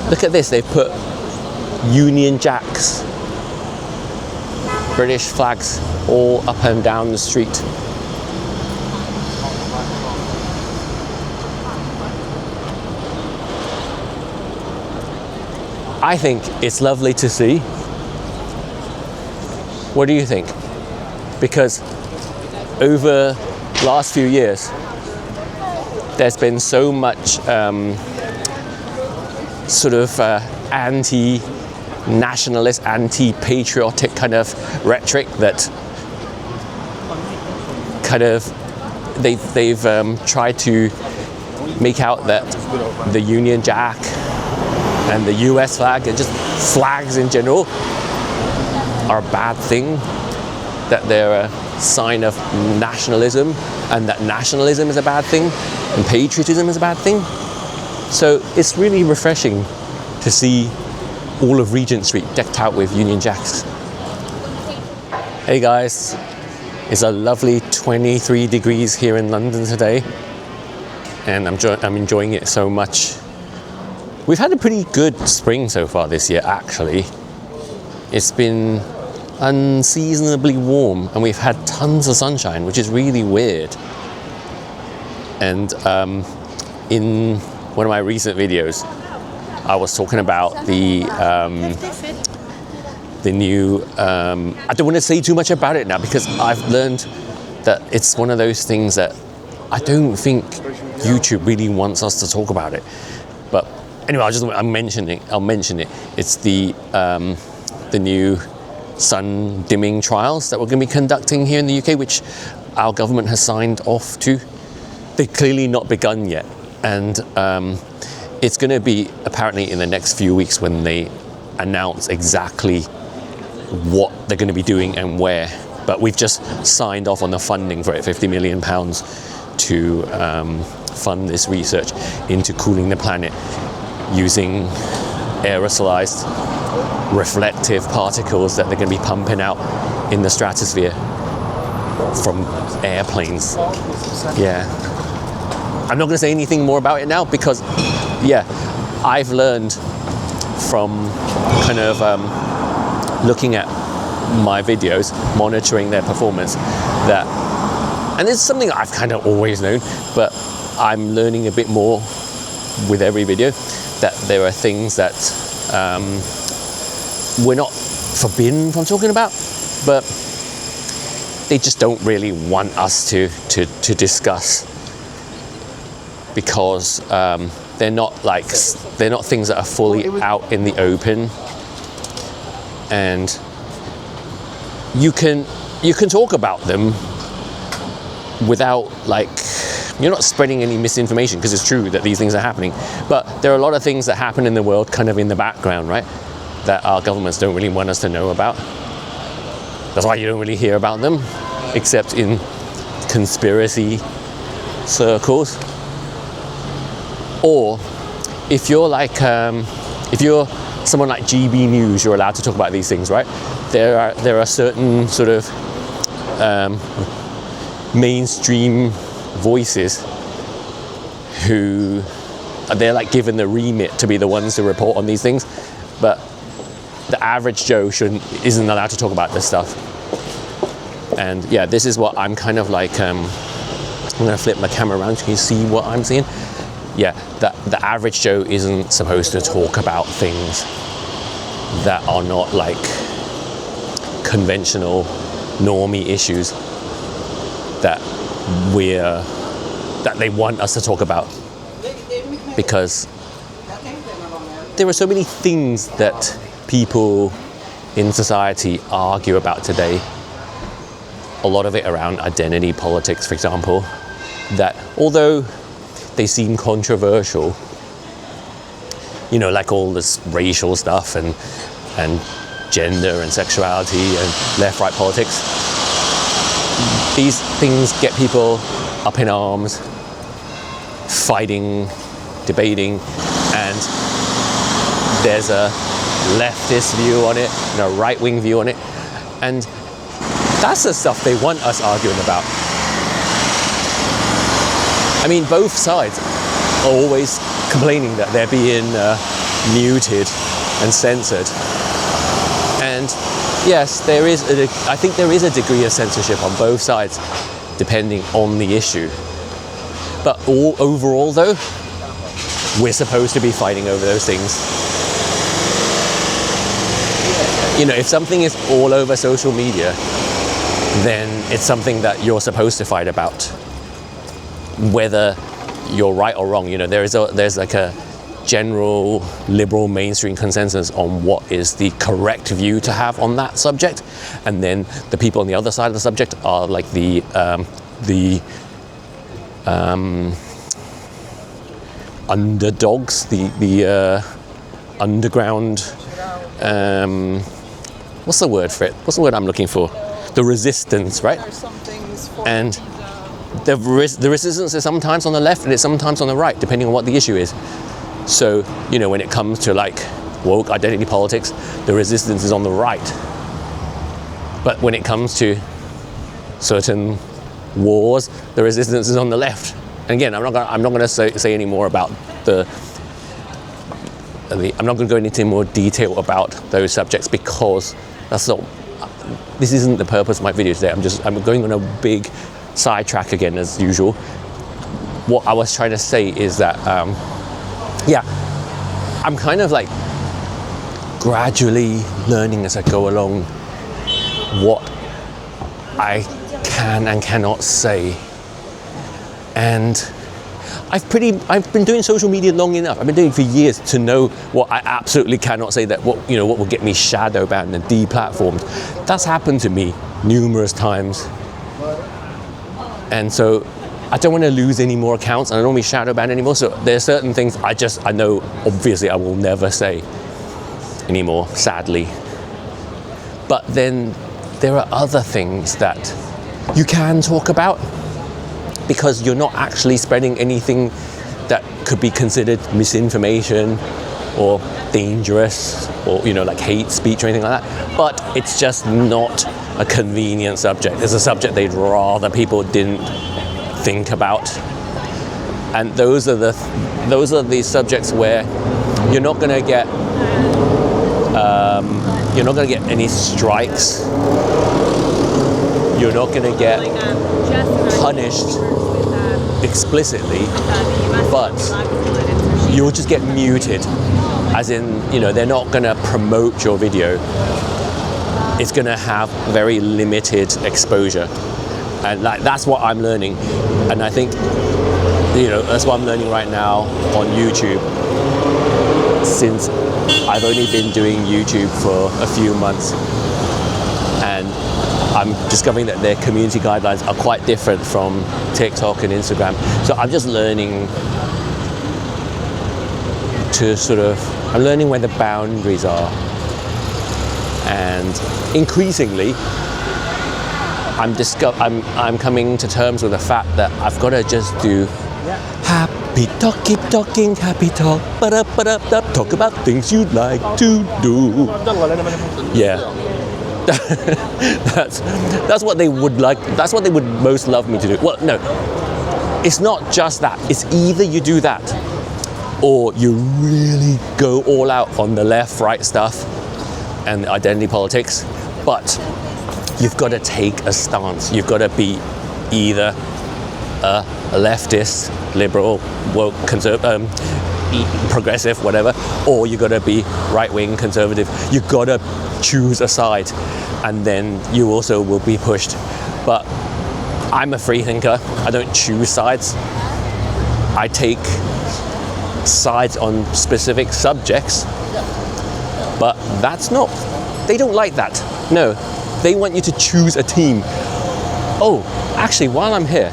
Look at this, they've put Union Jacks, British flags all up and down the street. I think it's lovely to see. What do you think? Because over the last few years, there's been so much sort of anti-nationalist, anti-patriotic kind of rhetoric that kind of they've tried to make out that the Union Jack and the US flag and just flags in general are a bad thing, that they're a sign of nationalism, and that nationalism is a bad thing and patriotism is a bad thing. So it's really refreshing to see all of Regent Street decked out with Union Jacks. Hey guys, it's a lovely 23 degrees here in London today, and I'm enjoying it so much. We've had a pretty good spring so far this year, actually. It's been unseasonably warm and we've had tons of sunshine, which is really weird. And in one of my recent videos, I was talking about the new, I don't want to say too much about it now because I've learned that it's one of those things that I don't think YouTube really wants us to talk about it. But anyway, I'll mention it. It's the new sun dimming trials that we're going to be conducting here in the UK, which our government has signed off to. They've clearly not begun yet, and it's going to be apparently in the next few weeks when they announce exactly what they're going to be doing and where. But we've just signed off on the funding for it, £50 million to fund this research into cooling the planet using aerosolized reflective particles that they're going to be pumping out in the stratosphere from airplanes. Yeah. I'm not going to say anything more about it now because, yeah, I've learned from kind of looking at my videos, monitoring their performance, that, and it's something I've kind of always known, but I'm learning a bit more with every video, that there are things that we're not forbidden from talking about, but they just don't really want us to discuss, because they're not things that are fully out in the open, and you can talk about them without, like, you're not spreading any misinformation, because it's true that these things are happening, but there are a lot of things that happen in the world kind of in the background, right, that our governments don't really want us to know about. That's why you don't really hear about them, except in conspiracy circles. Or if you're like, if you're someone like GB News, you're allowed to talk about these things, right? There are certain sort of mainstream voices who they're like given the remit to be the ones to report on these things, but the average Joe isn't allowed to talk about this stuff. And yeah, this is what I'm kind of like, I'm gonna flip my camera around so you can see what I'm seeing. Yeah, the average Joe isn't supposed to talk about things that are not like conventional normie issues that they want us to talk about, because there are so many things that people in society argue about today, a lot of it around identity politics, for example, that although they seem controversial, you know, like all this racial stuff and gender and sexuality and left-right politics, these things get people up in arms, fighting, debating, and there's a leftist view on it and a right-wing view on it, and that's the stuff they want us arguing about. I mean, both sides are always complaining that they're being muted and censored. And yes, I think there is a degree of censorship on both sides, depending on the issue. But overall, though, we're supposed to be fighting over those things. You know, if something is all over social media, then it's something that you're supposed to fight about, whether you're right or wrong. You know, there's like a general liberal mainstream consensus on what is the correct view to have on that subject, and then the people on the other side of the subject are like the underdogs, the underground. What's the word for it? What's the word I'm looking for? The resistance, right? And the resistance is sometimes on the left and it's sometimes on the right, depending on what the issue is. So, you know, when it comes to like woke identity politics, the resistance is on the right. But when it comes to certain wars, the resistance is on the left. And again, I'm not going to say any more about I'm not going to go into more detail about those subjects, because this isn't the purpose of my video today. I'm going on a big sidetrack again, as usual. What I was trying to say is that, I'm kind of like gradually learning as I go along what I can and cannot say. And I've been doing social media long enough. I've been doing it for years to know what I absolutely cannot say, that what will get me shadow banned and deplatformed. That's happened to me numerous times. And so I don't want to lose any more accounts, and I don't want to be shadow banned anymore. So there are certain things I know obviously I will never say anymore, sadly. But then there are other things that you can talk about, because you're not actually spreading anything that could be considered misinformation or dangerous, or like hate speech or anything like that. But it's just not a convenient subject. It's a subject they'd rather people didn't think about. And those are the subjects where you're not going to get any strikes. You're not going to get punished explicitly, but you'll just get muted, as in, they're not going to promote your video. It's going to have very limited exposure, and that's what I'm learning. And I think that's what I'm learning right now on YouTube, since I've only been doing YouTube for a few months, and I'm discovering that their community guidelines are quite different from TikTok and Instagram. So I'm just learning I'm learning where the boundaries are. And increasingly, I'm coming to terms with the fact that I've got to just do happy talk, keep talking, happy talk, talk about things you'd like to do. Yeah. That's what they would like. That's what they would most love me to do. Well, no, it's not just that. It's either you do that, or you really go all out on the left-right stuff and identity politics. But you've got to take a stance. You've got to be either a leftist, liberal, woke, conservative, progressive, whatever, or you got to be right-wing, conservative. You got to choose a side, and then you also will be pushed. But I'm a free thinker. I don't choose sides. I take sides on specific subjects, but they don't like that. No, they want you to choose a team. Oh, actually, while I'm here,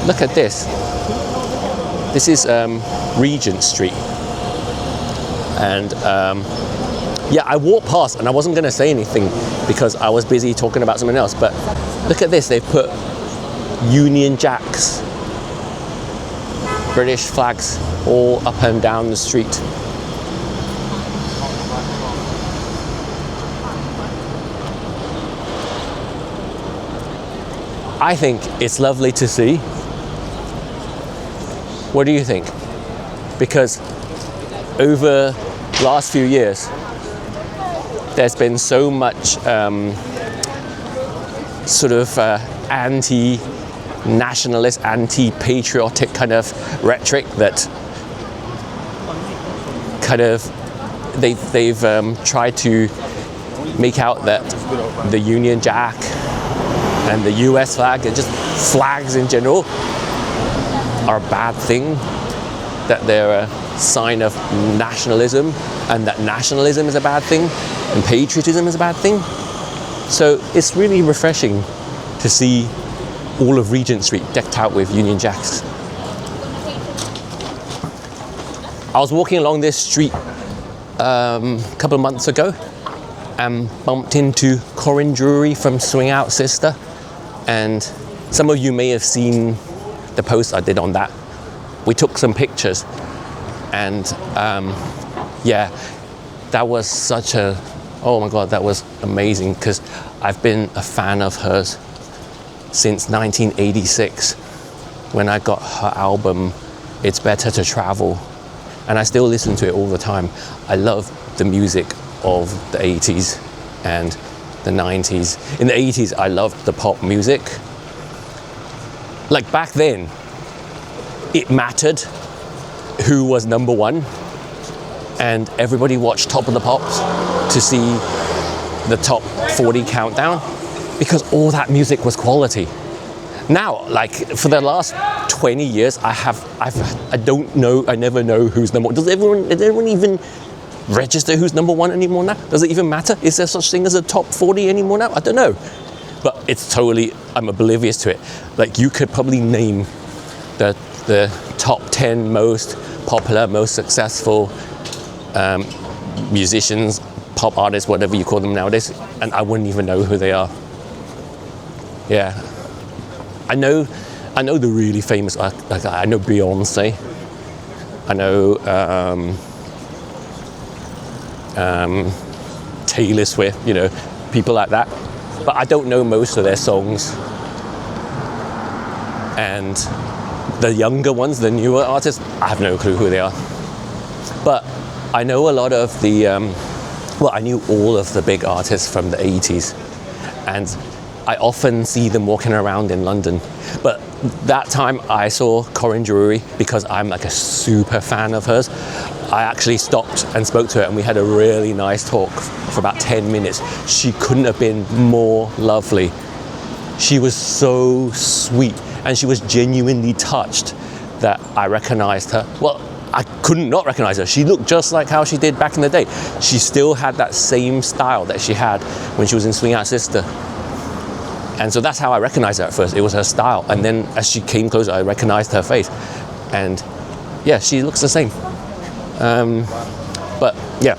look at this. This is Regent Street, and I walked past and I wasn't going to say anything because I was busy talking about something else, but look at this. They've put Union Jacks, British flags, all up and down the street. I think it's lovely to see. What do you think? Because over the last few years, there's been so much sort of anti-nationalist, anti-patriotic kind of rhetoric that kind of they've tried to make out that the Union Jack and the US flag, and just flags in general, are a bad thing, that they're a sign of nationalism, and that nationalism is a bad thing and patriotism is a bad thing. So it's really refreshing to see all of Regent Street decked out with Union Jacks. I was walking along this street a couple of months ago and bumped into Corinne Drury from Swing Out Sister, and some of you may have seen the post I did on that. We took some pictures, and yeah, that was such a, oh my god, that was amazing, because I've been a fan of hers since 1986 when I got her album It's Better to Travel, and I still listen to it all the time. I love the music of the 80s and the 90s. In the 80s, I loved the pop music. Like back then, it mattered who was number one, and everybody watched Top of the Pops to see the top 40 countdown, because all that music was quality. Now, like for the last 20 years, I don't know, I never know who's number one. Does everyone even register who's number one anymore now? Does it even matter? Is there such thing as a top 40 anymore now? I don't know. But it's totally, I'm oblivious to it. Like you could probably name the top 10 most popular, most successful musicians, pop artists, whatever you call them nowadays, and I wouldn't even know who they are. Yeah. I know the really famous, like I know Beyonce, I know Taylor Swift, you know, people like that, but I don't know most of their songs. And the younger ones, the newer artists, I have no clue who they are. But I know a lot of the, I knew all of the big artists from the 80s, and I often see them walking around in London. But that time I saw Corinne Drury, because I'm like a super fan of hers. I actually stopped and spoke to her, and we had a really nice talk for about 10 minutes. She couldn't have been more lovely. She was so sweet, and she was genuinely touched that I recognized her. Well, I couldn't not recognize her. She looked just like how she did back in the day. She still had that same style that she had when she was in Swing Out Sister. And so that's how I recognized her at first. It was her style. And then as she came closer, I recognized her face. And yeah, she looks the same. But yeah,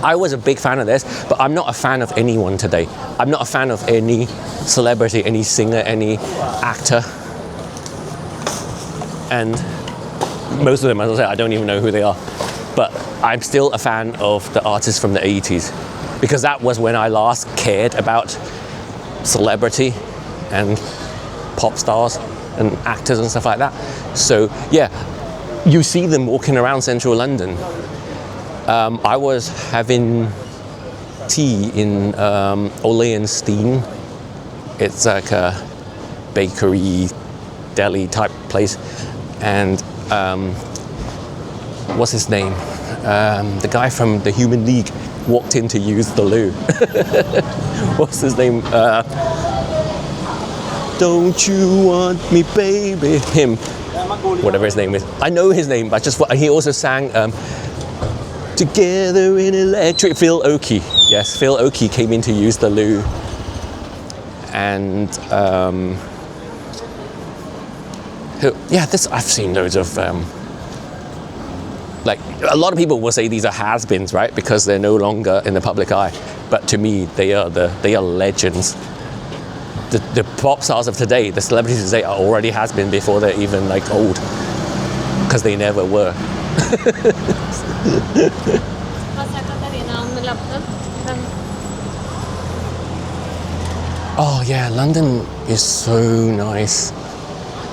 I was a big fan of this, but I'm not a fan of anyone today. I'm not a fan of any celebrity, any singer, any actor. And most of them, as I say, I don't even know who they are. But I'm still a fan of the artists from the 80s, because that was when I last cared about celebrity and pop stars and actors and stuff like that. So yeah, you see them walking around central London. I was having tea in Ole and Steen. It's like a bakery, deli type place, and what's his name? The guy from the Human League walked in to use the loo. What's his name? Don't you want me, baby? Him. Whatever his name is. I know his name, but he also sang Together in Electric. Phil Oakey. Yes, Phil Oakey came in to use the loo. And I've seen loads of like a lot of people will say these are has-beens, right? Because they're no longer in the public eye. But to me, they are legends. The pop stars of today, the celebrities of today, are already has-been before they're even like old, because they never were. Oh yeah, London is so nice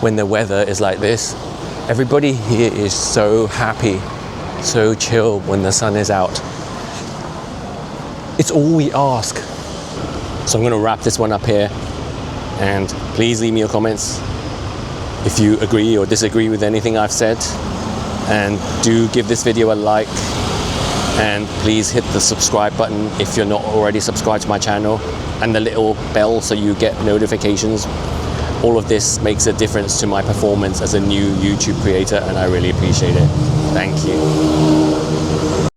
when the weather is like this. Everybody here is so happy so chill when the sun is out. It's all we ask. So I'm going to wrap this one up here, and please leave me your comments if you agree or disagree with anything I've said, and do give this video a like, and please hit the subscribe button if you're not already subscribed to my channel, and the little bell so you get notifications. All of this makes a difference to my performance as a new YouTube creator, and I really appreciate it. Thank you.